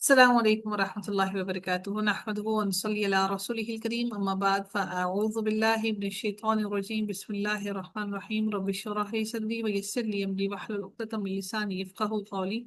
السلام عليكم ورحمة الله وبركاته. نحمده ونصلي على رسوله الكريم، أما بعد فأعوذ بالله من الشيطان الرجيم. بسم الله الرحمن الرحيم. رب اشرح لي صدري ويسر لي أمري واحلل عقدة من لساني يفقهوا قولي.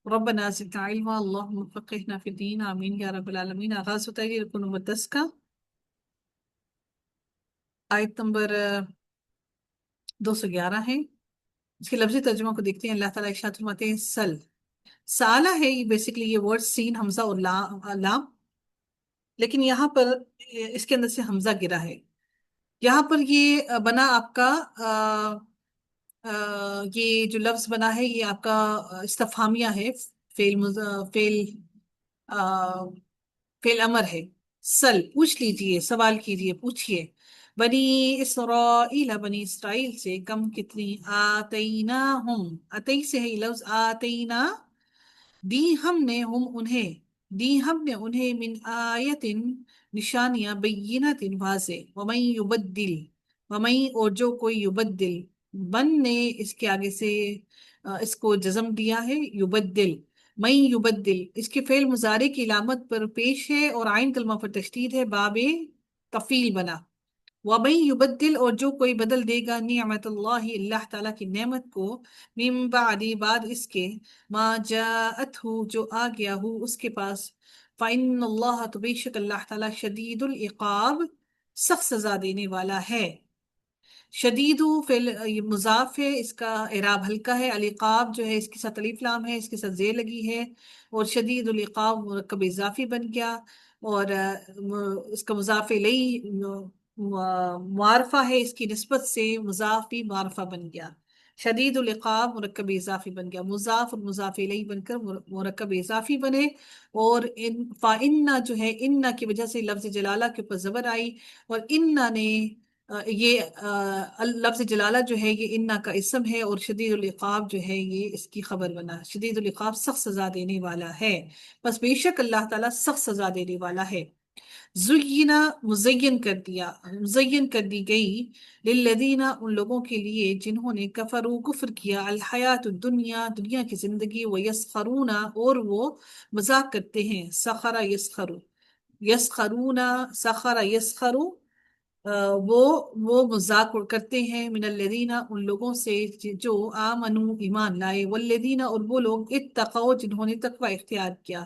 ربنا زدنا علما اللهم فقهنا في الدين آمين يا رب العالمين. آغاز ہوتا رکن مقدس کا آیت نمبر 211 ہے. اس کے لفظی ترجمہ کو دیکھتے ہیں. اللہ تعالیٰ ارشاد فرماتے ہیں سل سالہ ہے. یہ بیسکلی یہ ورڈ سین حمزہ اور لام، لیکن یہاں پر اس کے اندر سے حمزہ گرا ہے. یہاں پر یہ بنا آپ کا یہ جو لفظ بنا ہے یہ آپ کا استفہامیہ ہے. فیل فیل امر ہے. سل پوچھ لیجئے، سوال کیجئے، پوچھئے. بنی اسرائیل، بنی اسرائیل سے کم کتنی. آتیناہم، اتی سے ہے لفظ آتینا، دی ہم نے انہیں، دی ہم نے انہیں من آیتن نشانیاں، بینت واضح. ومن یبدل، ومن اور جو کوئی، یبدل بن نے اس کے آگے سے اس کو جزم دیا ہے. یبدل، من یبدل اس کے فعل مضارع کی علامت پر پیش ہے اور عین کلمہ پر تشدید ہے، باب تفعیل بنا. وَمَن یبدل اور جو کوئی بدل دے گا، نعمت اللہ اللہ تعالیٰ کی نعمت کو، من بعد بعد اس کے، ما جاءتہ جو آ گیا ہو اس کے پاس، فإن اللہ تو بے شک اللہ تعالیٰ، شدید العقاب سخت سزا دینے والا ہے. شدید فعل یہ مضاف ہے، اس کا اعراب ہلکا ہے. العقاب جو ہے اس کے ساتھ الف لام ہے، اس کے ساتھ زیر لگی ہے، اور شدید العقاب مرکب اضافی بن گیا. اور اس کا مضاف الیہ معرفہ ہے، اس کی نسبت سے مضاف بھی معرفہ بن گیا. شدید العقاب مرکب اضافی بن گیا، مضاف اور مضاف الیہ بن کر مرکب اضافی بنے. اور فإن جو ہے ان کی وجہ سے لفظ جلالہ کے اوپر زبر آئی، اور ان نے یہ لفظ جلالہ جو ہے یہ انا کا اسم ہے، اور شدید العقاب جو ہے یہ اس کی خبر بنا. شدید العقاب سخت سزا دینے والا ہے، بس بے شک اللہ تعالیٰ سخت سزا دینے والا ہے. زینا مزین کر دیا، مزین کر دی گئی، للذین ان لوگوں کے لیے جنہوں نے کفروا کفر کیا، الحیات الدنیا دنیا کی زندگی، ویسخرون اور وہ مذاق کرتے ہیں. سخر یسخر، یسخرون سخر یسخر وہ مذاق کرتے ہیں، من الذین ان لوگوں سے جو آمنوا ایمان لائے، والذین اور وہ لوگ اتقوا جنہوں نے تقوی اختیار کیا.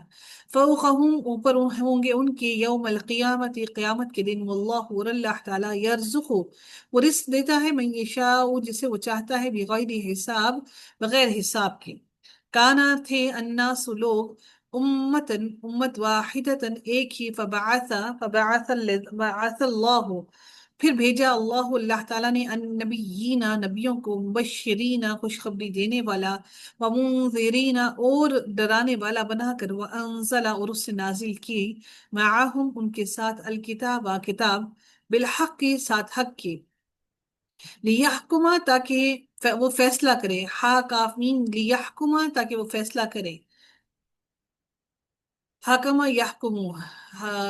فوقہم اوپر ہوں گے ان کے، یوم القیامت قیامت کے دن، واللہ اور اللہ تعالی، یرزق وہ رزق دیتا ہے، من یشاء جسے وہ چاہتا ہے، بغیر حساب بغیر حساب کے. کانا تھے الناس لوگ، امتن امت واحدتن ایک ہی، بعث اللہ پھر بھیجا اللہ اللہ تعالیٰ نے النبیین نبیوں کو، مبشرین خوشخبری دینے والا، ومنذرین اور ڈرانے والا بنا کر، وانزل اور اس سے نازل کی، معاہم ان کے ساتھ، الکتاب کتاب، بالحق کے ساتھ حق کے، لیحکما تاکہ وہ فیصلہ کرے، ہا کاف میم لیحکما تاکہ وہ فیصلہ کرے، حکمہ یحکمو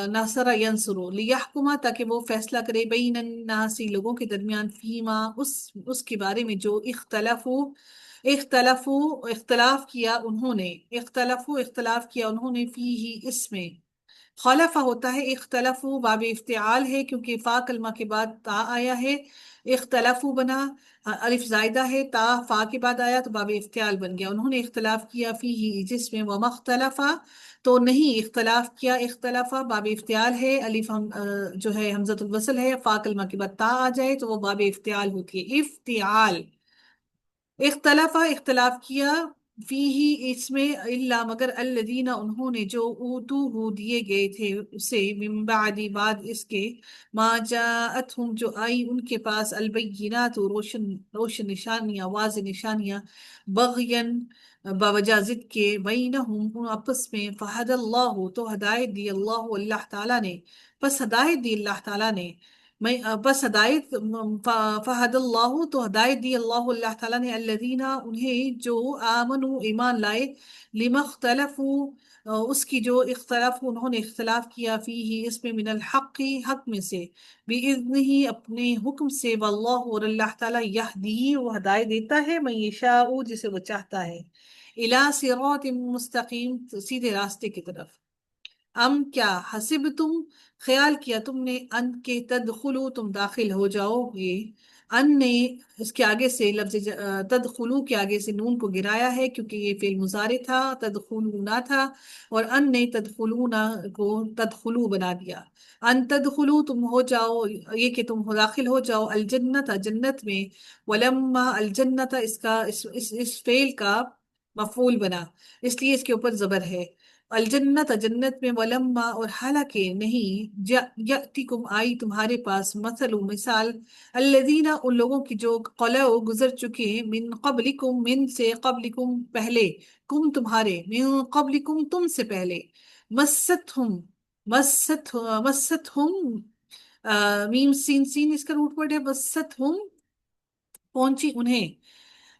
ناصرہ ینصرو، لیحکمہ تاکہ وہ فیصلہ کرے، بین الناس لوگوں کے درمیان، فیما اس کے بارے میں جو اختلاف کیا انہوں نے، اختلاف کیا انہوں نے، فیہ اس میں. خلفہ ہوتا ہے اختلفو، باب افتعال ہے کیونکہ فا کلمہ کے بعد تا آیا ہے. اختلفو بنا، الف زائدہ ہے، تا فا کے بعد آیا تو باب افتعال بن گیا. انہوں نے اختلاف کیا، فیہ جس میں، وما اختلفا تو نہیں اختلاف کیا، اختلافا باب افتعال ہے، الف جو ہے حمزۃ الوصل ہے، فا کلمہ کے بعد تا آ جائے تو وہ باب افتعال ہوتی ہے، افتعال. اختلاف کیا، فیہ اس میں، الا مگر، الذین انہوں نے جو، اوتوہ دیے گئے تھے اسے، من بعد بعد اس کے، ما جاءتہم جو آئی ان کے پاس، البینات روشن نشانیاں، واضح نشانیاں، بغین بوجہ ضد کے، بینہم آپس میں، فہد اللہ تو ہدایت دی اللہ اللہ تعالیٰ نے، پس ہدایت دی اللہ تعالیٰ نے، بس ہدایت، فہد اللہ تو ہدایت دی اللہ اللہ تعالیٰ نے، الذین انہیں جو آمنوا ایمان لائے، لما اختلفوا اس کی جو انہوں نے اختلاف کیا، فیہ اس میں، من الحق حق میں سے، بإذنہ اپنے حکم سے، واللہ اور اللہ تعالیٰ، یہدی وہ ہدایت دیتا ہے، من یشاء جسے وہ چاہتا ہے، इला सिरात मुस्तकीम, सीधे रास्ते की तरफ। अम क्या, हसिब तुम, ख्याल किया तुमने, अन के तदखुलू तुम दाखिल हो जाओगे। अन ने इसके आगे से लफ्ज तदखुलू के आगे से नून को गिराया है क्योंकि ये फेल मुजारे था, तदखुलूना था, और अन ने तदखुलूना को तदखुलू बना दिया। अन तदखुलू तुम हो जाओ, ये कि तुम हो दाखिल हो जाओ, अल जन्नत जन्नत में। वलम्मा अल जन्नत, इसका इस फेल का मफूल बना, इसलिए इसके ऊपर जबर है। अलजन्नत जन्नत में, वलम्मा और हालांकि नहीं, यअतिकुम आई तुम्हारे पास, मसलु मिसाल, अल्लदीना उन लोगों की जो क़लऊ गुजर चुके हैं, मिन क़ब्लिकुम मिन से, क़ब्लिकुम पहले, कुम तुम्हारे, मिन क़ब्लिकुम तुमसे पहले, मस्सतहुम मस्सत मस्सतहुम, मीम सीन सीन इसका रूट वर्ड है, मस्सतहुम पहुंची उन्हें,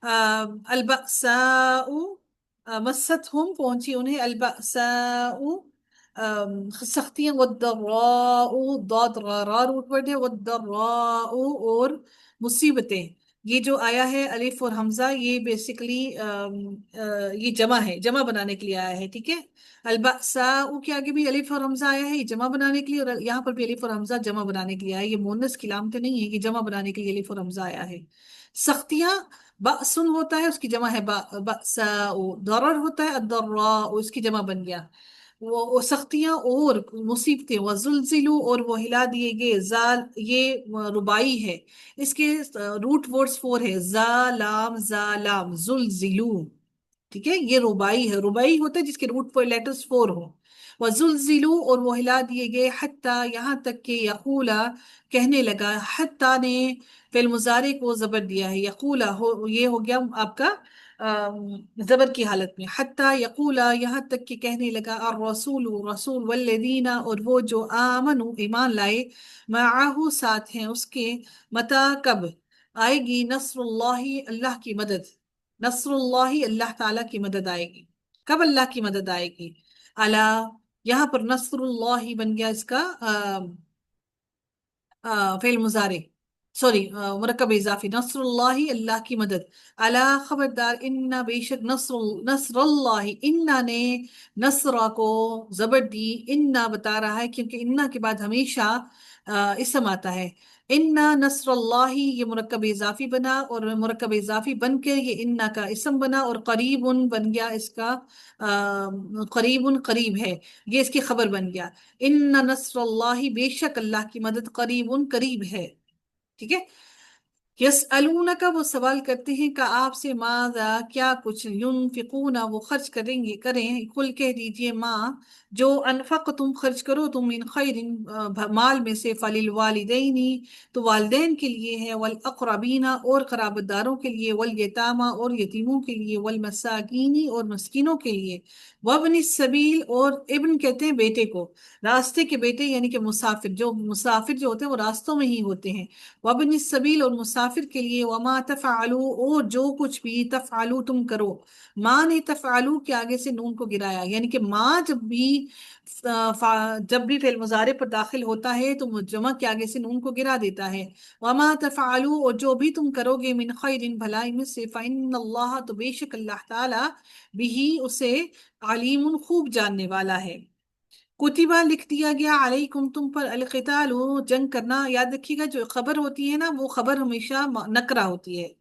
अलबअसाउ, मस्सतहुम पहुंची उन्हें, अलबअसाउ सख्तियां, वद्दर्राउ, दाद रा रूट वर्ड है, वद्दर्राउ और मुसीबतें। ये जो आया है अलिफ और हमजा, ये बेसिकली ये जमा है, जमा बनाने के लिए आया है, ठीक है। अलबअसाउ के आगे भी अलिफ और हमजा आया है, ये जमा बनाने के लिए, और यहाँ पर भी अलिफ और हमजा जमा बनाने के लिए आया है। ये मुन्नस की लामते नहीं है, ये जमा बनाने के लिए अलिफ और हमजा आया है। सख्तियां, बअसुन होता है, उसकी जमा है बअसाउ, दरर होता है अद्दर्रा, उसकी जमा बन गया। वो सख्तियां और मुसीबतें, वजुलजिलु और वो हिला दिए गए, जाल ये रुबाई है, इसके रूट वर्ड्स फोर है, जा लाम जुलजिलु, ठीक है। ये रुबाई है, रुबाई होता है जिसके रूट पर लेटर्स फोर हो। वजुलजिलु और वो हिला दिए गए, हत्ता यहाँ तक के, यकूला कहने लगा, हत्ता ने फेल मुजारे को जबर दिया है, यकूला हो ये हो गया आपका जबर की हालत में, हत्ता यकूला यहाँ तक कि कहने लगा, और रसूल रसूल, वल्लदीना और वो जो आमनु ईमान लाए, माहू साथ हैं उसके, मता कब आएगी, नस्रुल्लाही अल्लाह की मदद, नस्रुल्लाही अल्लाह ताला की मदद आएगी, कब अल्लाह की मदद आएगी। अला, यहाँ पर नस्रुल्लाही बन गया इसका फेल मुजारे, सॉरी मुरक्कब इजाफी, नस्रुल्लाही अल्लाह की मदद। अला खबरदार, इन्ना बेशक, नस्रुल्लाही, इन्ना ने नस्रा को जबर दी, इन्ना बता रहा है क्योंकि इन्ना के बाद हमेशा इसम आता है। इन्ना नस्रुल्लाही ये मुरक्कब इजाफी बना, और मुरक्कब इजाफी बन के ये इन्ना का इसम बना, और करीबुन बन गया इसका, करीबुन करीब है, ये इसकी खबर बन गया। इन्ना नस्रुल्लाही बेशक अल्लाह की मदद, करीबुन करीब है, ठीक है। यसअलूना का वो सवाल करते हैं का आपसे, माजा क्या कुछ, युनफिकूना वो खर्च करेंगे करें, कुल कह दीजिए, माँ जो अनफक तुम खर्च करो तुम, मिन खैरिन माल में से, फलिल वालिदैनी तो वालदेन के लिए है, वल अक़रबीना और कराबतदारों के लिए, वल यतामा और यतीमों के लिए, वल मसाकीनी और मस्किनों के लिए, वब्न सबील और इब्न कहते हैं बेटे को, रास्ते के बेटे यानी कि मुसाफिर, जो मुसाफिर जो होते हैं वो रास्तों में ही होते हैं, वबन सबील और मुसाफिर के लिए, वमा तफ़अलू और जो कुछ भी, तफ़अलू तुम करो, माँ ने तफ़अलू के आगे से नून को गिराया, यानी कि माँ जब भी फेल मुजारे पर दाखिल होता है तो मुजमा के आगे से नून को गिरा देता है। वमा तफ़अलू और जो भी तुम करोगे, मिन खैरिन भलाई में से, फ़इन्नल्लाह तो बेशक अल्लाह ताला, बिही उसे, अलीमुन खूब जानने वाला है। कुतिबा लिख दिया गया, अलैकुम तुम पर, अलकिताल जंग करना, याद रखिएगा जो खबर होती है ना वो खबर हमेशा नकरा होती है,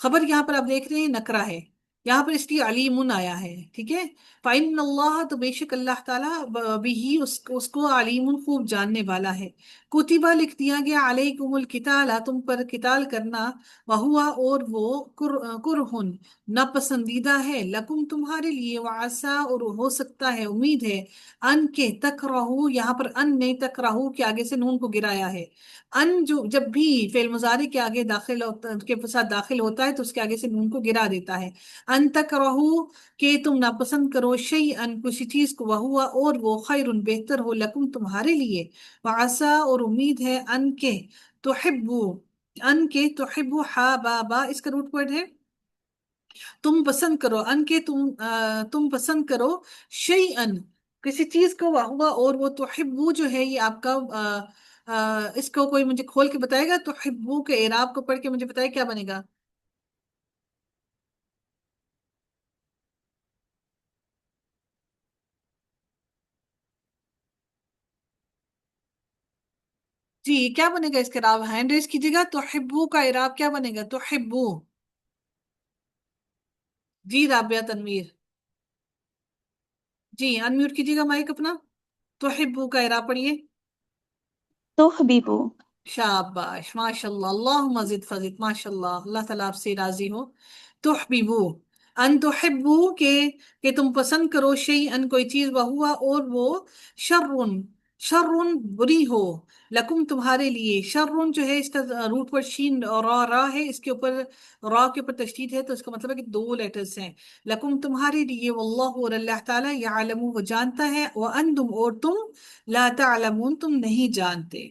खबर यहाँ पर आप देख रहे हैं नकरा है, यहाँ पर इसलिए अलीमुन आया है, ठीक है। फाइन अल्लाह तो बेशक अल्लाह ताला, बिही उसको अलीमुन खूब जानने वाला है। कुतिबा लिख दिया गया, अलैकुमुल किताला तुम पर किताल करना, वहुआ और वो, कुरहुन नापसंदीदा है, लकुम तुम्हारे लिए, वासा और हो सकता है उम्मीद है, अन के तकराहू यहाँ पर अन ने तकराहू के आगे से नून को गिराया है। अन जो जब भी फेल मुजारे के आगे दाखिल होता के साथ दाखिल होता है तो उसके आगे से नून को गिरा देता है। अन तकराहू के तुम नापसंद करो, शई अन किसी चीज को, वहुआ और वो, खैरुन बेहतर हो, लकुम तुम्हारे लिए, वासा और उम्मीद है, अन के तुहिब्बू, हा बा इसका रूट वर्ड है, तुम पसंद करो, अन के तुम पसंद करो, शई अन किसी चीज को, हुआ और वो, तुहिब्बू जो है ये आपका, इसको कोई मुझे खोल के बताएगा, तुहिब्बू के इराब को पढ़ के मुझे बताए क्या बनेगा। जी, क्या बनेगा इसका इराब? हैंड रेज कीजिएगा। तो हिब्बू का इराब क्या बनेगा? तो हिब्बू। जी राबिया तनवीर। जी अनम्यूट कीजिएगा माइक अपना। तो हिब्बू का इराब पढ़िए। तुहबिबु। शाबाश माशाल्लाह, अल्लाहुम्मा जिद फजिद, माशाल्लाह, अल्लाह ताला आपसे राजी हो। तुहबिबू, अन तुहिब्बू के तुम पसंद करो, शई अन कोई चीज, वहुआ और वो, शर्रुन शर्रुन बुरी हो, लकुम तुम्हारे लिए। शर्रुन जो है इसका रूट वर्ड शीन और रा है, इसके ऊपर रा के ऊपर तशदीद है, तो इसका मतलब है कि दो लेटर्स हैं। लकुम तुम्हारे लिए, वल्लाहु और अल्लाह ताला, यालमू वो जानता है, व अंतुम और तुम, ला तालमून तुम नहीं जानते।